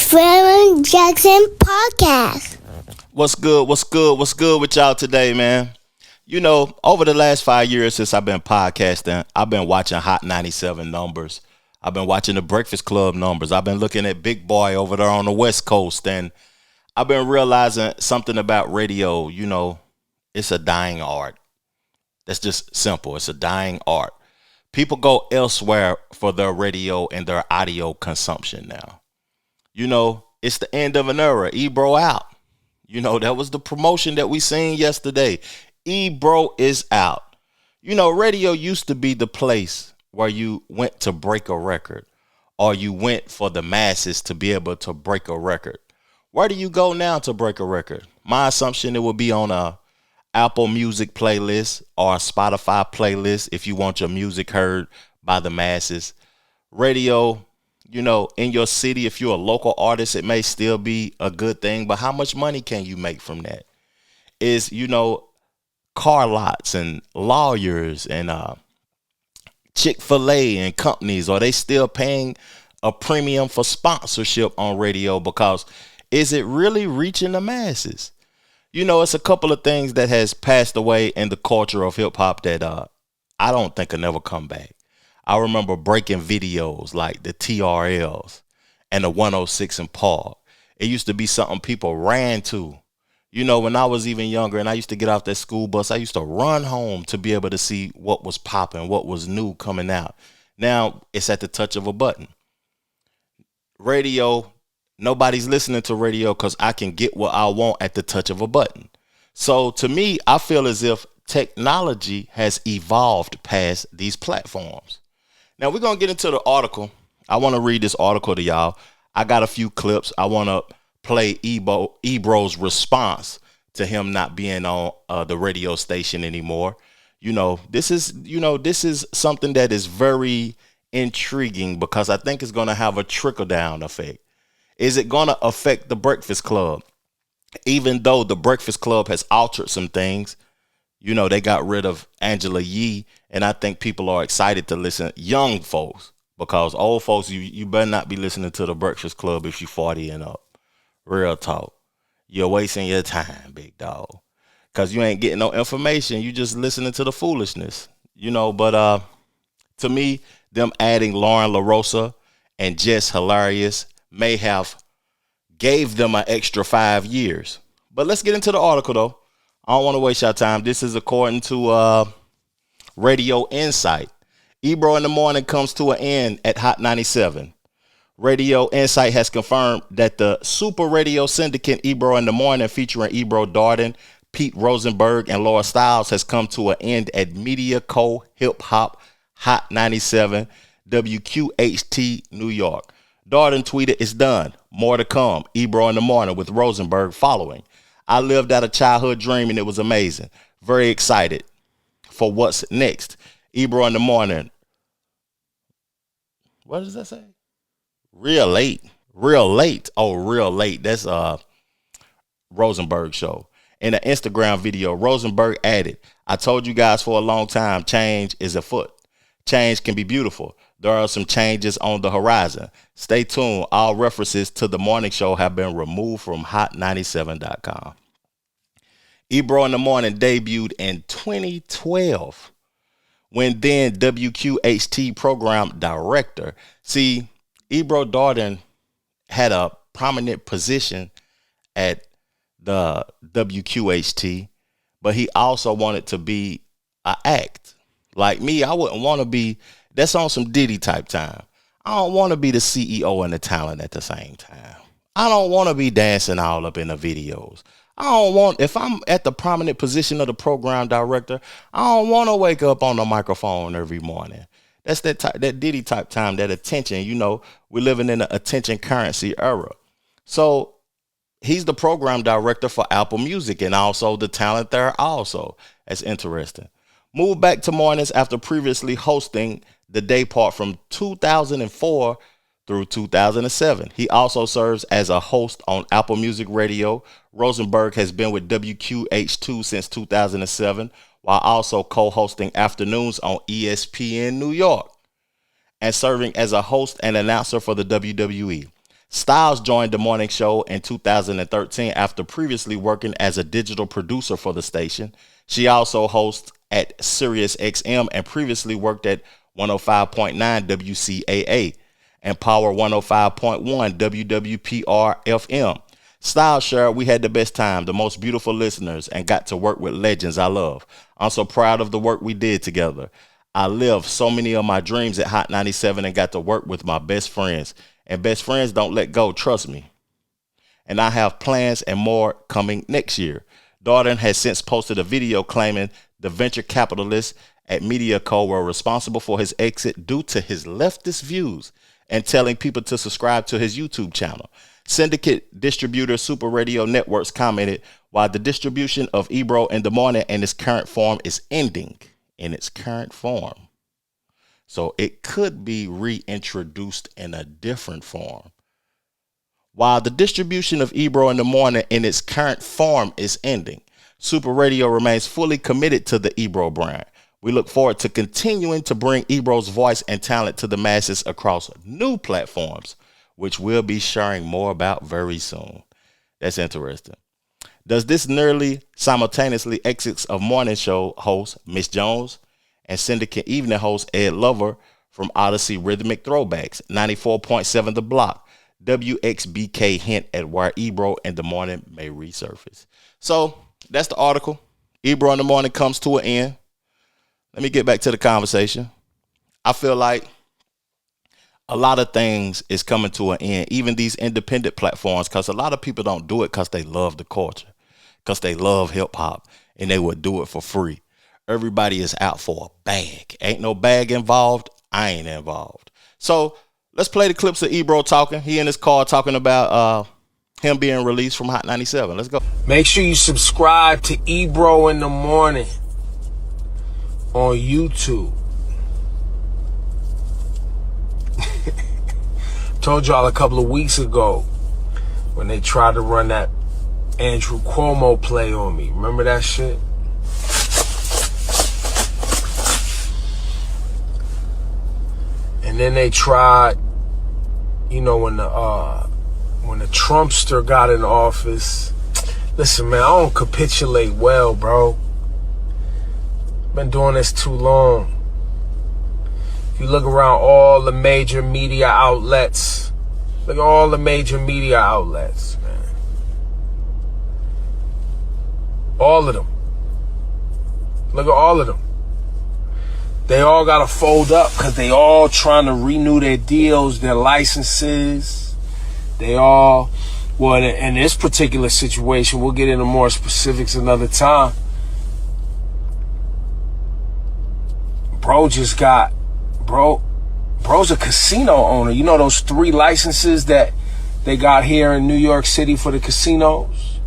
Fallon Jackson Podcast. What's good? What's good? What's good with y'all today, man? You know, over the last 5 years since I've been podcasting, I've been watching Hot 97 numbers. I've been watching the Breakfast Club numbers. I've been looking at Big Boy over there on the West Coast, and I've been realizing something about radio. You know, it's a dying art. That's just simple. It's a dying art. People go elsewhere for their radio and their audio consumption now. You know, it's the end of an era. Ebro out. You know, that was the promotion that we seen yesterday. Ebro is out. You know, radio used to be the place where you went to break a record, or you went for the masses to be able to break a record. Where do you go now to break a record? My assumption, it would be on a Apple Music playlist or a Spotify playlist if you want your music heard by the masses. Radio, you know, in your city, if you're a local artist, it may still be a good thing, but how much money can you make from that? Is, you know, car lots and lawyers and Chick-fil-A and companies, are they still paying a premium for sponsorship on radio? Because is it really reaching the masses? You know, it's a couple of things that has passed away in the culture of hip hop that I don't think will never come back. I remember breaking videos like the TRLs and the 106 and Park. It used to be something people ran to. You know, when I was even younger and I used to get off that school bus, I used to run home to be able to see what was popping, what was new coming out. Now it's at the touch of a button. Radio, nobody's listening to radio because I can get what I want at the touch of a button. So to me, I feel as if technology has evolved past these platforms. Now we're going to get into the article. I want to read this article to y'all. I got a few clips. I want to play Ebro's response to him not being on the radio station anymore. This is something that is very intriguing because I think it's going to have a trickle down effect. Is it going to affect the Breakfast Club? Even though the Breakfast Club has altered some things, you know, they got rid of Angela Yee, and I think people are excited to listen, young folks, because old folks, you better not be listening to the Breakfast Club if you're 40 and up. Real talk. You're wasting your time, big dog, because you ain't getting no information. You just listening to the foolishness, you know. But to me, them adding Lauren LaRosa and Jess Hilarious may have gave them an extra 5 years. But let's get into the article, though. I don't want to waste your time. This is according to RadioInsight. Ebro in the Morning comes to an end at Hot 97. RadioInsight has confirmed that the super radio syndicate Ebro in the Morning, featuring Ebro Darden, Pete Rosenberg, and Laura Stylez, has come to an end at Media Co. Hip Hop Hot 97 WQHT New York. Darden tweeted, "It's done. More to come. Ebro in the Morning with Rosenberg following. I lived out a childhood dream and it was amazing. Very excited for what's next. Ebro in the Morning." What does that say? Real late. Real late. Oh, real late. That's Rosenberg show. In an Instagram video, Rosenberg added, "I told you guys for a long time, change is afoot. Change can be beautiful. There are some changes on the horizon. Stay tuned. All references to the morning show have been removed from hot97.com. Ebro in the Morning debuted in 2012 when then WQHT program director. See, Ebro Darden had a prominent position at the WQHT, but he also wanted to be an act. Like me, I wouldn't want to be, that's on some Diddy type time. I don't want to be the CEO and the talent at the same time. I don't want to be dancing all up in the videos. I don't want, if I'm at the prominent position of the program director, I don't want to wake up on the microphone every morning. That's that Diddy type time, that attention. You know, we're living in an attention currency era. So he's the program director for Apple Music and also the talent there also. That's interesting. Moved back to mornings after previously hosting the day part from 2004 through 2007. He also serves as a host on Apple Music Radio. Rosenberg has been with WQH2 since 2007, while also co-hosting afternoons on ESPN New York and serving as a host and announcer for the WWE. Stylez joined the morning show in 2013 after previously working as a digital producer for the station. She also hosts at SiriusXM and previously worked at 105.9 WCAA and Power 105.1 WWPR FM. Stylez shared, "We had the best time, the most beautiful listeners, and got to work with legends I love. I'm so proud of the work we did together. I lived so many of my dreams at Hot 97 and got to work with my best friends. And best friends don't let go, trust me. And I have plans and more coming next year." Darden has since posted a video claiming the venture capitalists at MediaCo were responsible for his exit due to his leftist views and telling people to subscribe to his YouTube channel. Syndicate distributor Super Radio Networks commented, "While the distribution of Ebro in the Morning in its current form is ending in its current form." So it could be reintroduced in a different form. While the distribution of Ebro in the Morning in its current form is ending, Super Radio remains fully committed to the Ebro brand. We look forward to continuing to bring Ebro's voice and talent to the masses across new platforms, which we'll be sharing more about very soon. That's interesting. Does this nearly simultaneously exits of morning show host Miss Jones and syndicate evening host Ed Lover from Odyssey Rhythmic Throwbacks, 94.7 The Block, WXBK hint at where Ebro in the Morning may resurface. So that's the article. Ebro in the Morning comes to an end. Let me get back to the conversation. I feel like a lot of things is coming to an end, even these independent platforms, because a lot of people don't do it because they love the culture, because they love hip hop, and they would do it for free. Everybody is out for a bag. Ain't no bag involved. I ain't involved. So let's play the clips of Ebro talking. He in his car talking about him being released from Hot 97. Let's go. Make sure you subscribe to Ebro in the Morning on YouTube. Told y'all a couple of weeks ago when they tried to run that Andrew Cuomo play on me. Remember that shit? And then they tried, you know, when the Trumpster got in office. Listen, man, I don't capitulate well, bro. Been doing this too long. If you look around all the major media outlets, look at all the major media outlets, man. All of them. Look at all of them. They all got to fold up because they all trying to renew their deals, their licenses. They all, well, in this particular situation, we'll get into more specifics another time. Bro's a casino owner. You know those 3 licenses that they got here in New York City for the casinos?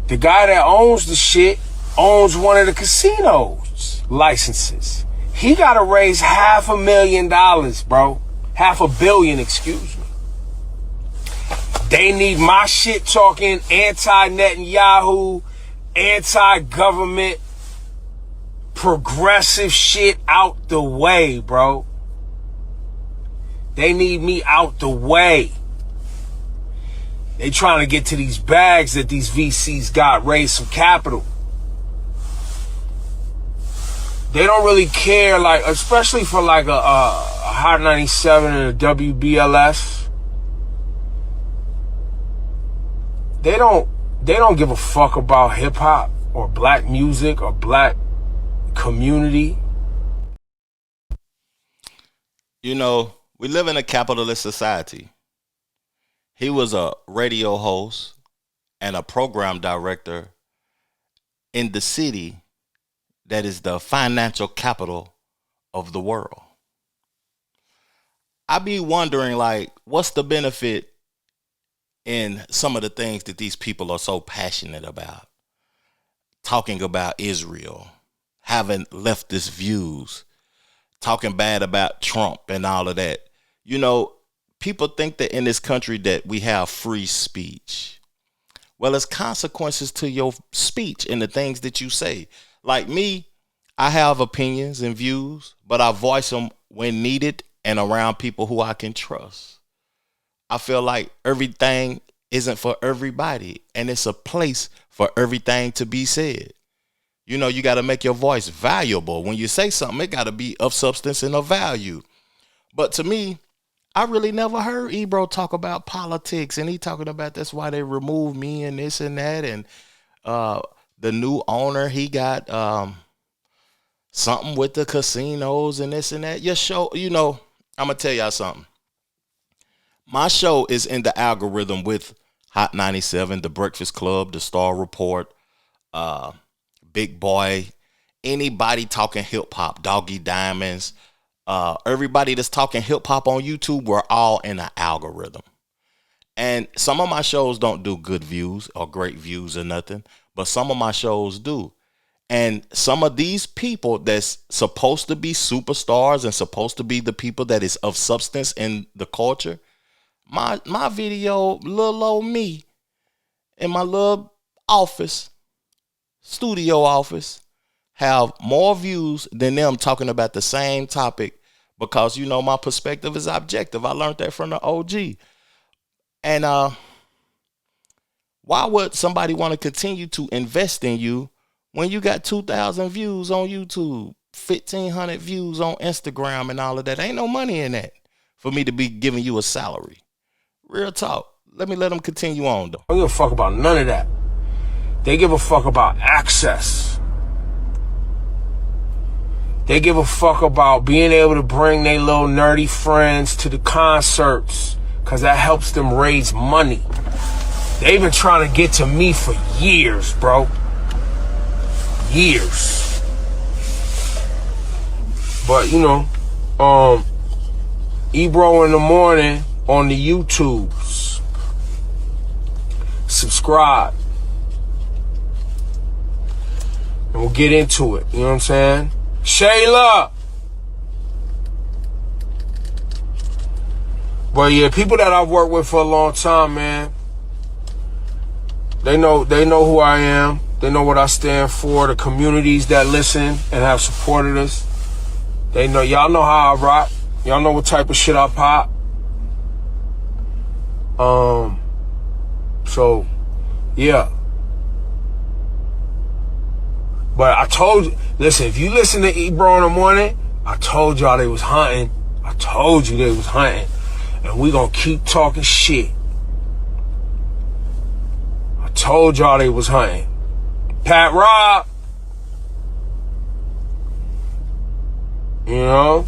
The guy that owns the shit owns one of the casinos licenses. He got to raise $500,000, bro. $500 million, excuse me. They need my shit talking anti-Netanyahu, anti-government, progressive shit out the way, bro. They need me out the way. They trying to get to these bags that these VCs got, raise some capital. They don't really care, like, especially for like a Hot 97 and a WBLS. They don't give a fuck about hip hop or black music or black community. You know, we live in a capitalist society. He was a radio host and a program director in the city that is the financial capital of the world. I be wondering, like, what's the benefit in some of the things that these people are so passionate about? Talking about Israel, having leftist views, talking bad about Trump and all of that. You know, people think that in this country that we have free speech. Well, there's consequences to your speech and the things that you say. Like me, I have opinions and views, but I voice them when needed and around people who I can trust. I feel like everything isn't for everybody, and it's a place for everything to be said. You know, you got to make your voice valuable. When you say something, it got to be of substance and of value. But to me, I really never heard Ebro talk about politics, and he talking about that's why they removed me and this and that, and the new owner, he got something with the casinos and this and that. Your show, you know, I'm gonna tell y'all something. My show is in the algorithm with Hot 97, The Breakfast Club, The Star Report, Big Boy, anybody talking hip hop, Doggy Diamonds. Everybody that's talking hip hop on YouTube, we're all in an algorithm. And some of my shows don't do good views or great views or nothing, but some of my shows do. And some of these people that's supposed to be superstars and supposed to be the people that is of substance in the culture, my video, little old me in my little office, studio office, have more views than them talking about the same topic, because, you know, my perspective is objective. I learned that from the OG. And why would somebody want to continue to invest in you when you got 2,000 views on YouTube, 1,500 views on Instagram and all of that? Ain't no money in that for me to be giving you a salary. Real talk. Let them continue on, though. I don't give a fuck about none of that. They give a fuck about access. They give a fuck about being able to bring their little nerdy friends to the concerts, because that helps them raise money. They've been trying to get to me for years, bro. Years. But, you know, Ebro in the Morning on the YouTubes. Subscribe. And we'll get into it. You know what I'm saying? Shayla. But yeah, people that I've worked with for a long time, man, they know who I am. They know what I stand for. The communities that listen and have supported us, they know. Y'all know how I rock. Y'all know what type of shit I pop. So yeah. But I told you, listen, if you listen to Ebro in the Morning, I told y'all they was hunting. I told you they was hunting. And we gonna keep talking shit. I told y'all they was hunting. Pat Rob. You know?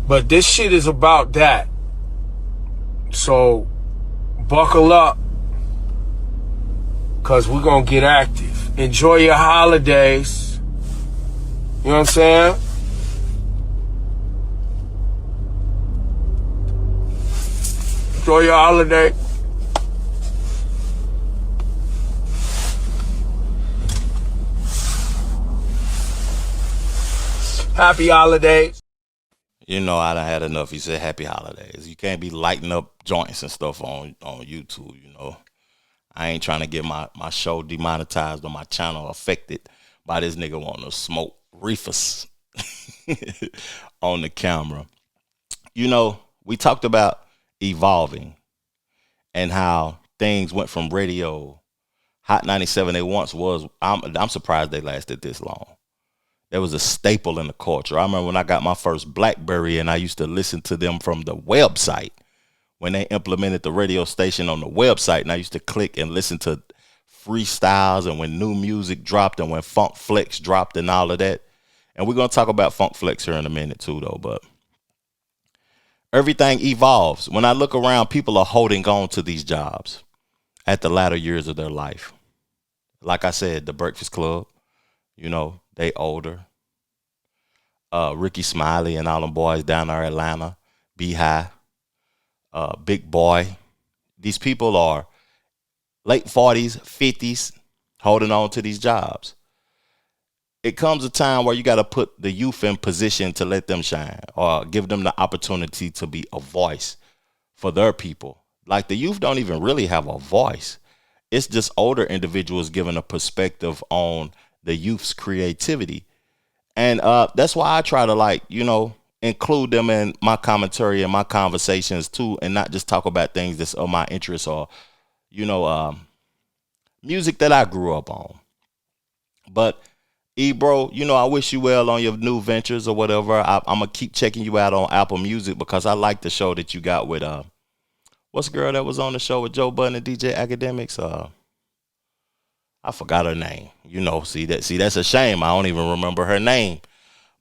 But this shit is about that. So, buckle up. Because we're gonna get active. Enjoy your holidays. You know what I'm saying? Enjoy your holiday. Happy holidays. You know, I done had enough. You said happy holidays. You can't be lighting up joints and stuff on YouTube, you know. I ain't trying to get my show demonetized or my channel affected by this nigga wanting to smoke reefers on the camera. You know, we talked about evolving and how things went from radio. Hot 97, they once was. I'm surprised they lasted this long. There was a staple in the culture. I remember when I got my first BlackBerry and I used to listen to them from the website. When they implemented the radio station on the website, and I used to click and listen to freestyles, and when new music dropped and when Funk Flex dropped and all of that. And we're going to talk about Funk Flex here in a minute too, though. But everything evolves. When I look around, people are holding on to these jobs at the latter years of their life. Like I said, the Breakfast Club, you know, they older. Ricky Smiley and all them boys down there in Atlanta, B-High. Big Boy. These people are late 40s, 50s, holding on to these jobs. It comes a time where you got to put the youth in position to let them shine, or give them the opportunity to be a voice for their people. Like, the youth don't even really have a voice. It's just older individuals giving a perspective on the youth's creativity. And that's why I try to, like, you know, include them in my commentary and my conversations too, and not just talk about things that's of my interest or, music that I grew up on. But Ebro, I wish you well on your new ventures or whatever. I'm gonna keep checking you out on Apple Music because I like the show that you got with what's the girl that was on the show with Joe Budden and DJ Academics? I forgot her name. See that's a shame. I don't even remember her name.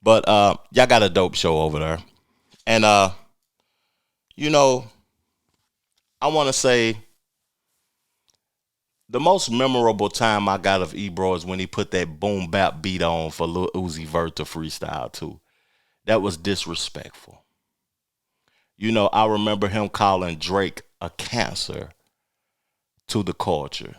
But y'all got a dope show over there. And I want to say the most memorable time I got of Ebro is when he put that boom bap beat on for Lil Uzi Vert to freestyle too. That was disrespectful. I remember him calling Drake a cancer to the culture.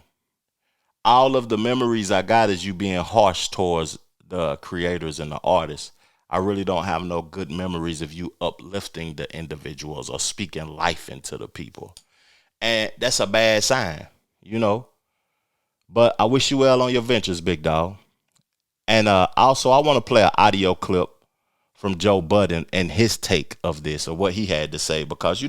All of the memories I got is you being harsh towards the creators and the artists. I really don't have no good memories of you uplifting the individuals or speaking life into the people. And that's a bad sign, But I wish you well on your ventures, big dog. And also, I want to play an audio clip from Joe Budden and his take of this or what he had to say. Because,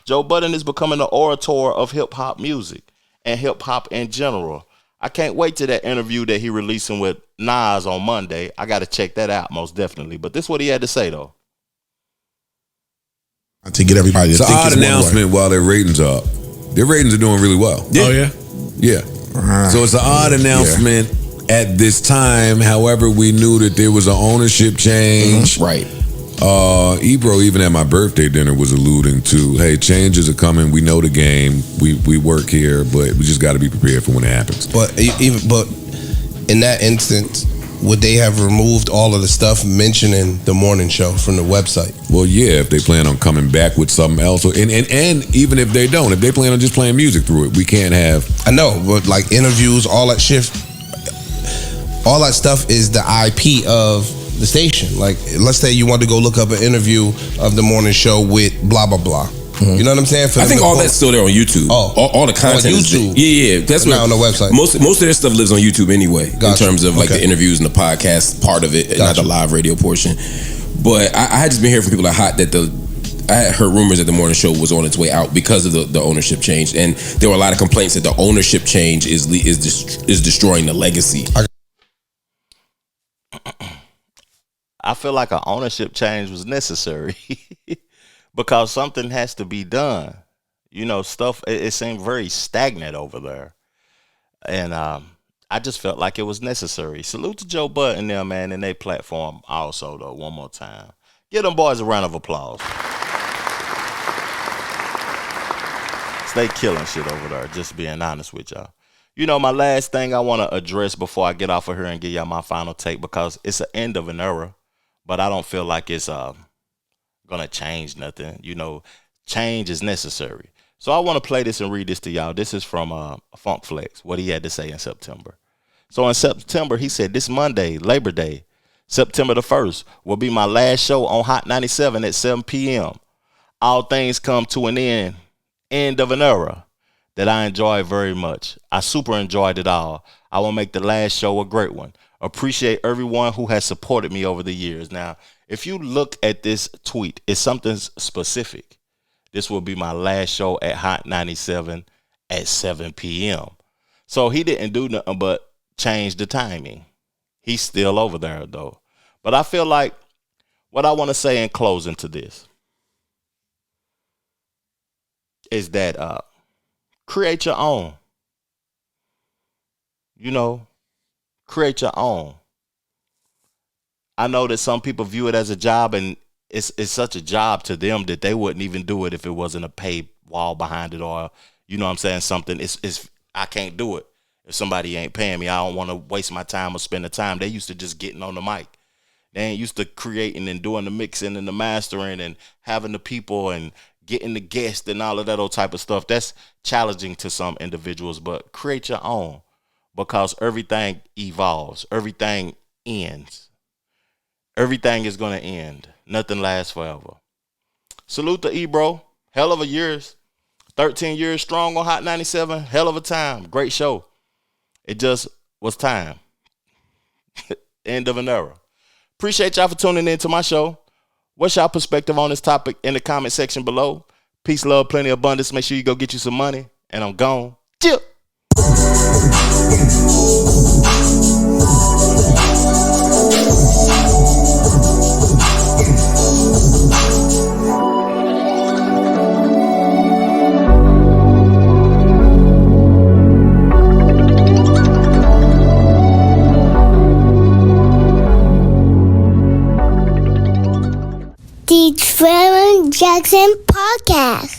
Joe Budden is becoming the orator of hip-hop music and hip-hop in general. I can't wait to that interview that he releasing with Nas on Monday. I got to check that out most definitely. But this is what he had to say, though. To get everybody to it's think an odd announcement while their ratings are up. Their ratings are doing really well. Yeah. Oh, yeah? Yeah. So it's an odd announcement at this time. However, we knew that there was an ownership change. Mm-hmm. Right. Ebro, even at my birthday dinner, was alluding to, hey, changes are coming. We know the game. We work here, but we just got to be prepared for when it happens. But in that instance, would they have removed all of the stuff mentioning the morning show from the website? Well, yeah, if they plan on coming back with something else, and even if they don't, if they plan on just playing music through it, we can't have. I know, but like interviews, all that shit, all that stuff is the IP of the station. Like, let's say you want to go look up an interview of the morning show with blah blah blah. Mm-hmm. You know what I'm saying? I think all that's still there on YouTube. Oh, all the content on YouTube. Yeah. That's not on the website. Most of their stuff lives on YouTube anyway. Gotcha. In terms of like the interviews and the podcast part of it, not the live radio portion. But I had just been hearing from people that I had heard rumors that the morning show was on its way out because of the ownership change, and there were a lot of complaints that the ownership change is destroying the legacy. I feel like an ownership change was necessary because something has to be done. Stuff, it seemed very stagnant over there. And I just felt like it was necessary. Salute to Joe Budden there, man, and their platform also, though, one more time. Give them boys a round of applause. They killing shit over there, just being honest with y'all. My last thing I want to address before I get off of here and give y'all my final take, because it's the end of an era, but I don't feel like it's gonna change nothing. Change is necessary. So I want to play this and read this to y'all. This is from Funk Flex, what he had to say in September. So in September, he said, this Monday, Labor Day, September the 1st, will be my last show on Hot 97 at 7 p.m. All things come to an end of an era that I enjoy very much. I super enjoyed it all. I will make the last show a great one. Appreciate everyone who has supported me over the years. Now, if you look at this tweet, it's something specific. This will be my last show at Hot 97 at 7 p.m. So he didn't do nothing but change the timing. He's still over there, though. But I feel like what I want to say in closing to this is that create your own. Create your own. I know that some people view it as a job, and it's such a job to them that they wouldn't even do it if it wasn't a paid wall behind it, or something. It's I can't do it if somebody ain't paying me. I don't want to waste my time or spend the time. They used to just getting on the mic. They ain't used to creating and doing the mixing and the mastering and having the people and getting the guests and all of that old type of stuff. That's challenging to some individuals, but create your own, because everything evolves. Everything ends. Everything is going to end. Nothing lasts forever. Salute to Ebro. Hell of a years. 13 years strong on Hot 97. Hell of a time. Great show. It just was time. End of an era. Appreciate y'all for tuning in to my show. What's y'all perspective on this topic in the comment section below? Peace, love, plenty, abundance. Make sure you go get you some money. And I'm gone. Chill. The Trevor Jackson Podcast.